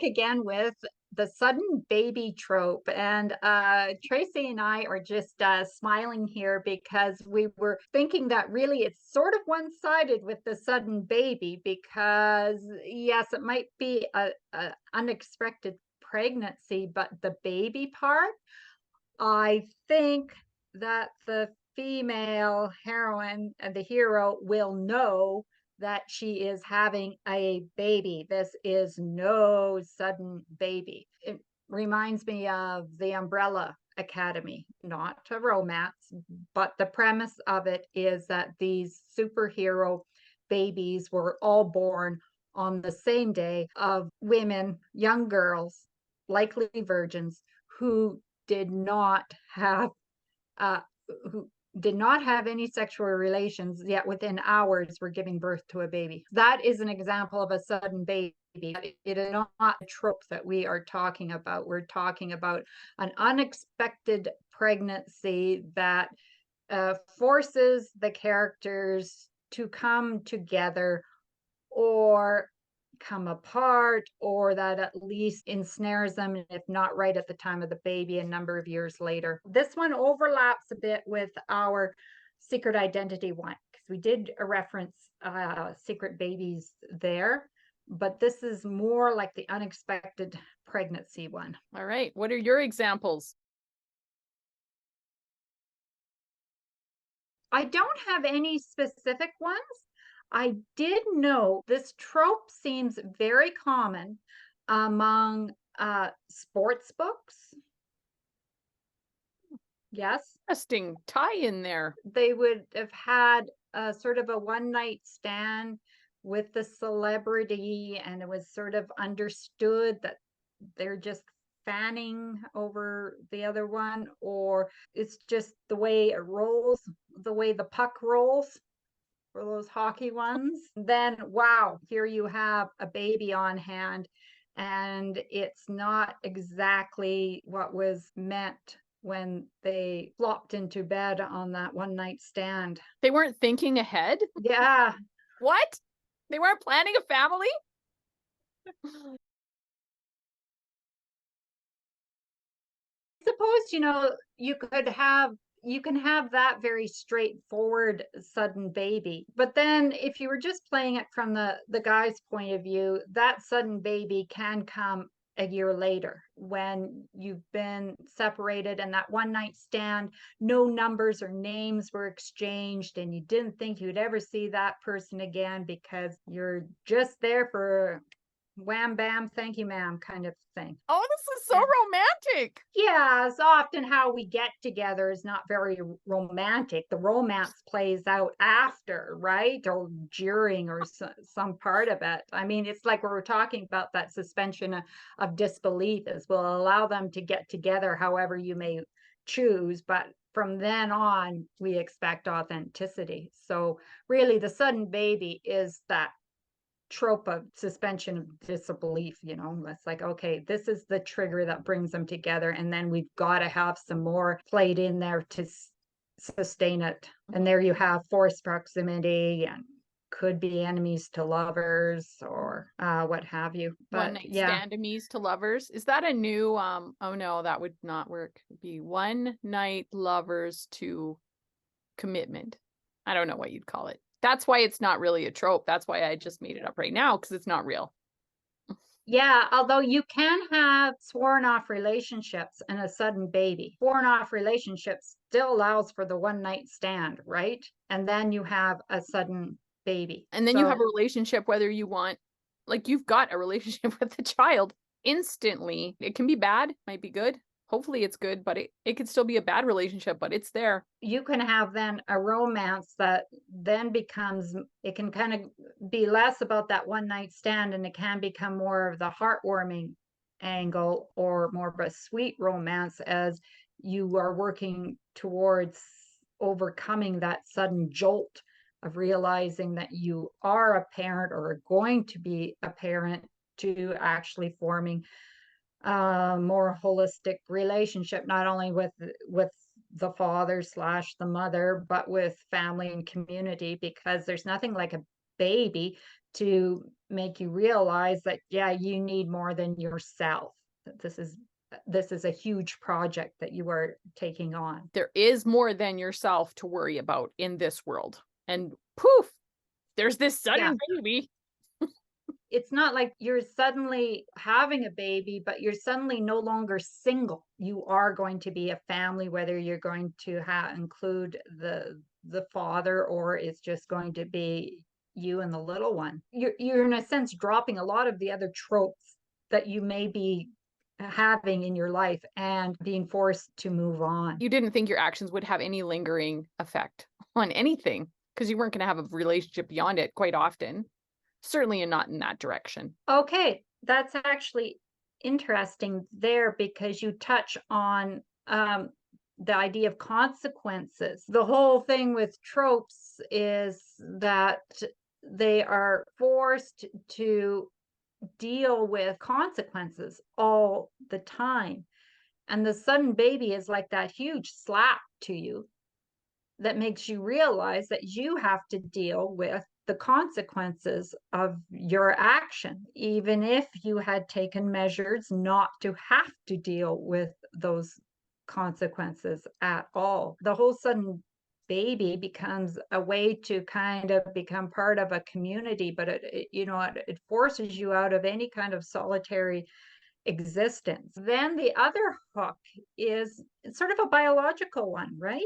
again with the sudden baby trope. And Tracey and I are just smiling here because we were thinking that really it's sort of one-sided with the sudden baby, because yes, it might be a unexpected pregnancy, but the baby part, I think that the female heroine and the hero will know that she is having a baby. This is no sudden baby. It reminds me of the Umbrella Academy, not a romance, but the premise of it is that these superhero babies were all born on the same day of women, young girls, likely virgins, who did not have uh, who did not have any sexual relations, yet within hours were giving birth to a baby. That is an example of a sudden baby. It is not a trope that we are talking about. We're talking about an unexpected pregnancy that forces the characters to come together or come apart, or that at least ensnares them, if not right at the time of the baby, a number of years later. This one overlaps a bit with our secret identity one, because we did reference secret babies there, but this is more like the unexpected pregnancy one. All right, what are your examples? I don't have any specific ones. I did know this trope seems very common among sports books. Yes. Interesting tie in there. They would have had a sort of a one night stand with the celebrity, and it was sort of understood that they're just fanning over the other one, or it's just the way it rolls, the way the puck rolls for those hockey ones. Then, wow, here you have a baby on hand, and it's not exactly what was meant when they flopped into bed on that one night stand. They weren't thinking ahead? Yeah. What? They weren't planning a family? I suppose, you can have that very straightforward sudden baby, but then if you were just playing it from the guy's point of view, that sudden baby can come a year later when you've been separated, and that one night stand, no numbers or names were exchanged, and you didn't think you'd ever see that person again because you're just there for wham bam thank you ma'am kind of thing. Oh, this is so romantic. Yeah, so often how we get together is not very romantic. The romance plays out after, right? Or during, or some part of it. I mean, it's like we were talking about that suspension of disbelief, as will allow them to get together however you may choose, but from then on we expect authenticity. So really the sudden baby is that trope of suspension of disbelief. That's like, okay, this is the trigger that brings them together, and then we've got to have some more played in there to sustain it. And there you have forced proximity, and could be enemies to lovers, or what have you. But one night stand enemies to lovers. Is that a new oh no, that would not work. It'd be one night lovers to commitment. I don't know what you'd call it. That's why it's not really a trope. That's why I just made it up right now, because it's not real. Yeah, although you can have sworn off relationships and a sudden baby. Sworn off relationships still allows for the one night stand, right? And then you have a sudden baby. And then you have a relationship, whether you want, like you've got a relationship with the child instantly. It can be bad, might be good. Hopefully it's good, but it could still be a bad relationship, but it's there. You can have then a romance that then becomes, it can kind of be less about that one night stand, and it can become more of the heartwarming angle, or more of a sweet romance, as you are working towards overcoming that sudden jolt of realizing that you are a parent, or are going to be a parent, to actually forming more holistic relationship, not only with the father / the mother, but with family and community, because there's nothing like a baby to make you realize that, yeah, you need more than yourself. That this is a huge project that you are taking on. There is more than yourself to worry about in this world. And poof, there's this Yeah. sudden baby. It's not like you're suddenly having a baby, but you're suddenly no longer single. You are going to be a family, whether you're going to include the father, or it's just going to be you and the little one. You're in a sense dropping a lot of the other tropes that you may be having in your life and being forced to move on. You didn't think your actions would have any lingering effect on anything because you weren't going to have a relationship beyond it quite often. Certainly not in that direction. Okay, that's actually interesting there, because you touch on the idea of consequences. The whole thing with tropes is that they are forced to deal with consequences all the time. And the sudden baby is like that huge slap to you that makes you realize that you have to deal with the consequences of your action, even if you had taken measures not to have to deal with those consequences at all. The whole sudden baby becomes a way to kind of become part of a community, but it forces you out of any kind of solitary existence. Then the other hook is sort of a biological one, right?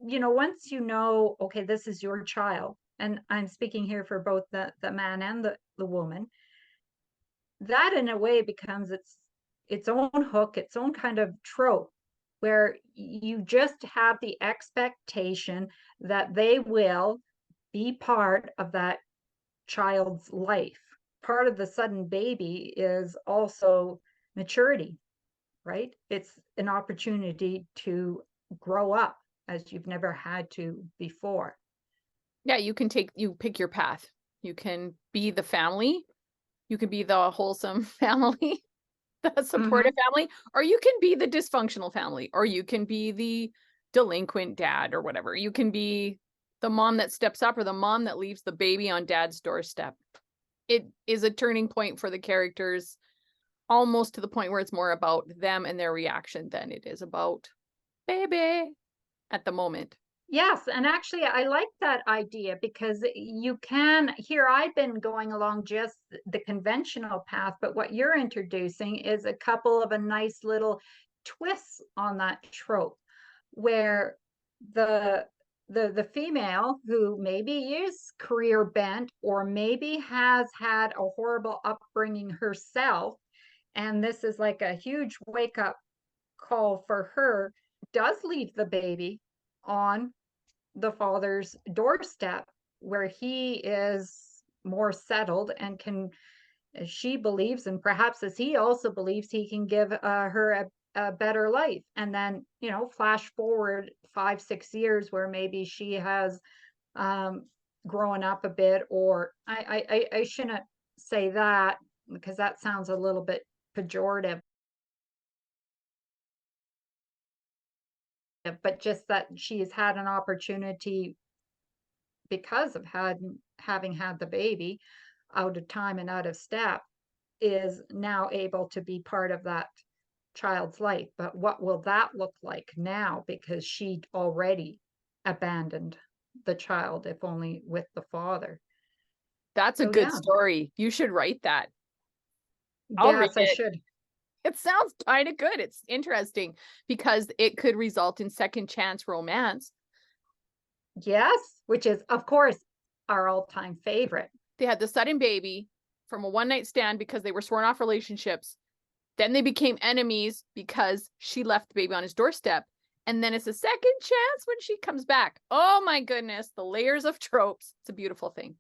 Once you know, okay, this is your child, and I'm speaking here for both the man and the woman, that in a way becomes its own hook, its own kind of trope, where you just have the expectation that they will be part of that child's life. Part of the sudden baby is also maturity, right? It's an opportunity to grow up as you've never had to before. Yeah, you pick your path. You can be the family. You can be the wholesome family, the supportive family, or you can be the dysfunctional family, or you can be the delinquent dad or whatever. You can be the mom that steps up or the mom that leaves the baby on dad's doorstep. It is a turning point for the characters, almost to the point where it's more about them and their reaction than it is about baby at the moment. Yes, and actually I like that idea, because you can here I've been going along just the conventional path, but what you're introducing is a couple of a nice little twists on that trope, where the the female, who maybe is career bent or maybe has had a horrible upbringing herself, and this is like a huge wake up call for her, does leave the baby on the father's doorstep, where he is more settled and can, as she believes, and perhaps as he also believes, he can give her a better life. And then, flash forward 5-6 years, where maybe she has grown up a bit, or I shouldn't say that, because that sounds a little bit pejorative, but just that she's had an opportunity, because of having had the baby, out of time and out of step, is now able to be part of that child's life. But what will that look like now, because she already abandoned the child, if only with the father? That's a So good yeah. story. You should write that. I'll read Yes, I it. should. It sounds kind of good. It's interesting because it could result in second chance romance. Yes, which is, of course, our all-time favorite. They had the sudden baby from a one night stand because they were sworn off relationships. Then they became enemies because she left the baby on his doorstep. And then it's a second chance when she comes back. Oh my goodness, the layers of tropes. It's a beautiful thing.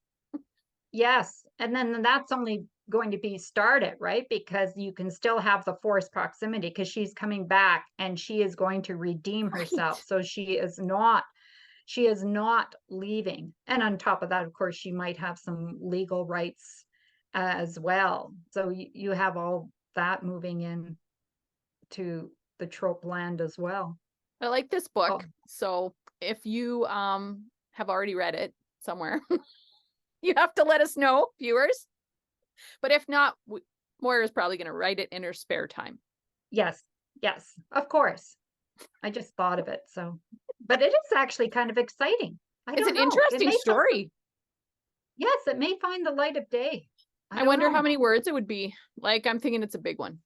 Yes, and then that's only going to be started, right? Because you can still have the forced proximity, because she's coming back and she is going to redeem herself. Right. So she is not leaving. And on top of that, of course, she might have some legal rights as well. So you have all that moving in to the trope land as well. I like this Oh, book. So if you have already read it somewhere, you have to let us know, viewers. But if not, Moira's probably going to write it in her spare time. Yes, yes, of course. I just thought of it. So, but it is actually kind of exciting. I It's don't an know. interesting story. Yes, it may find the light of day. I I don't wonder know. how many words it would be. Like, I'm thinking it's a big one.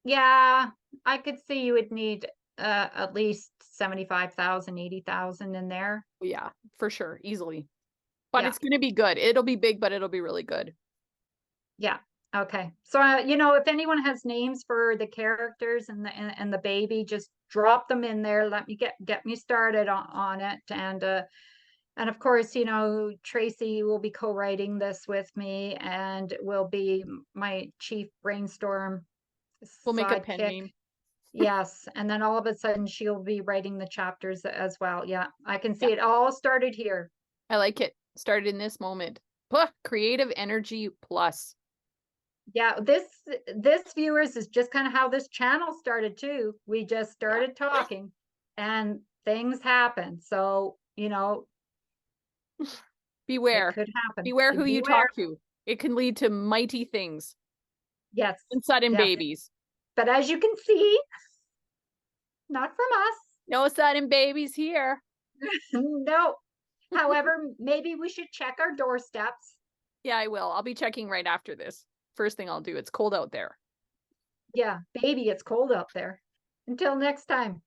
Yeah, I could see you would need at least 75,000, 80,000 in there. Yeah, for sure. Easily. But Yeah. it's going to be good. It'll be big, but it'll be really good. Yeah. Okay. So if anyone has names for the characters and the baby, just drop them in there. Let me get me started on it. And of course, Tracey will be co-writing this with me and will be my chief brainstorm We'll make a pen sidekick. name. Yes. And then all of a sudden she'll be writing the chapters as well. Yeah. I can see Yeah, it all started here. I like it. Started in this moment. Creative energy plus. Yeah, this viewers is just kind of how this channel started too. We just Yeah. started talking and things happen. So, it Beware. could happen. Beware who you Beware. talk to. It can lead to mighty things Yes, and sudden yes. babies. But as you can see, not from us. No sudden babies here. No. However, maybe we should check our doorsteps. Yeah, I will. I'll be checking right after this. First thing I'll do. It's cold out there. Yeah, baby, it's cold out there. Until next time.